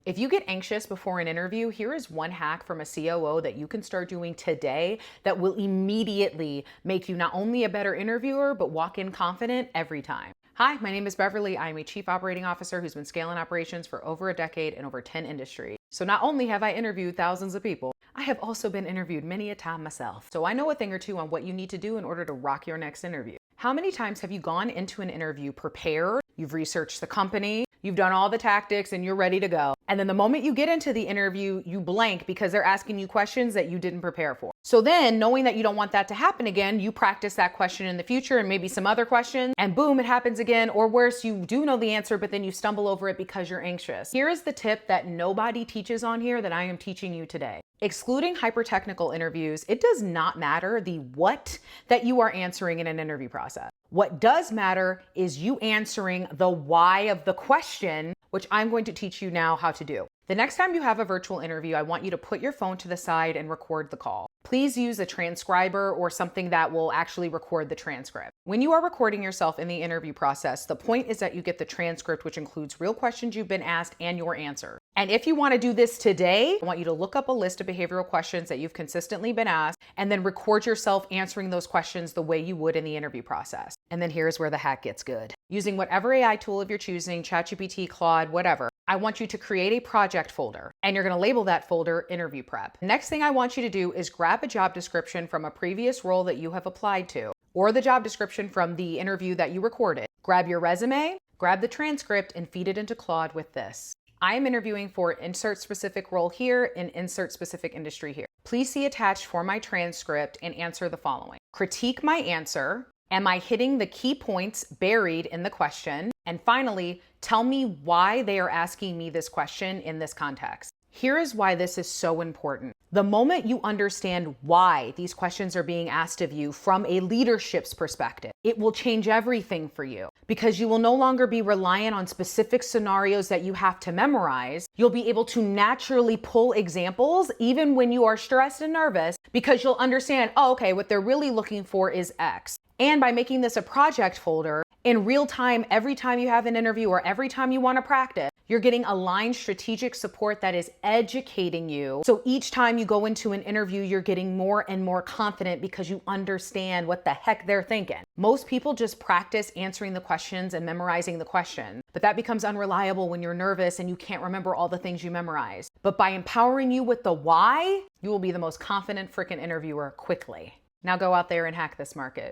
If you get anxious before an interview, here is one hack from a COO that you can start doing today that will immediately make you not only a better interviewer, but walk in confident every time. Hi, my name is Beverly. I'm a chief operating officer who's been scaling operations for over a decade in over 10 industries. So not only have I interviewed thousands of people, I have also been interviewed many a time myself. So I know a thing or two on what you need to do in order to rock your next interview. How many times have you gone into an interview prepared? You've researched the company, you've done all the tactics, and you're ready to go. And then the moment you get into the interview, you blank because they're asking you questions that you didn't prepare for. So then, knowing that you don't want that to happen again, you practice that question in the future and maybe some other questions, and boom, it happens again. Or worse, you do know the answer, but then you stumble over it because you're anxious. Here is the tip that nobody teaches on here that I am teaching you today. Excluding hyper-technical interviews, it does not matter the what that you are answering in an interview process. What does matter is you answering the why of the question, which I'm going to teach you now how to do. The next time you have a virtual interview, I want you to put your phone to the side and record the call. Please use a transcriber or something that will actually record the transcript. When you are recording yourself in the interview process, the point is that you get the transcript, which includes real questions you've been asked and your answer. And if you want to do this today, I want you to look up a list of behavioral questions that you've consistently been asked and then record yourself answering those questions the way you would in the interview process. And then here's where the hack gets good. Using whatever AI tool of your choosing, ChatGPT, Claude, whatever, I want you to create a project folder and you're going to label that folder interview prep. Next thing I want you to do is grab a job description from a previous role that you have applied to or the job description from the interview that you recorded. Grab your resume, grab the transcript and feed it into Claude with this. I am interviewing for insert specific role here and insert specific industry here. Please see attached for my transcript and answer the following. Critique my answer. Am I hitting the key points buried in the question? And finally, tell me why they are asking me this question in this context. Here is why this is so important. The moment you understand why these questions are being asked of you from a leadership's perspective, it will change everything for you because you will no longer be reliant on specific scenarios that you have to memorize. You'll be able to naturally pull examples even when you are stressed and nervous because you'll understand, oh, okay, what they're really looking for is X. And by making this a project folder, in real time, every time you have an interview or every time you want to practice, you're getting aligned strategic support that is educating you. So each time you go into an interview, you're getting more and more confident because you understand what the heck they're thinking. Most people just practice answering the questions and memorizing the question, but that becomes unreliable when you're nervous and you can't remember all the things you memorized. But by empowering you with the why, you will be the most confident freaking interviewer quickly. Now go out there and hack this market.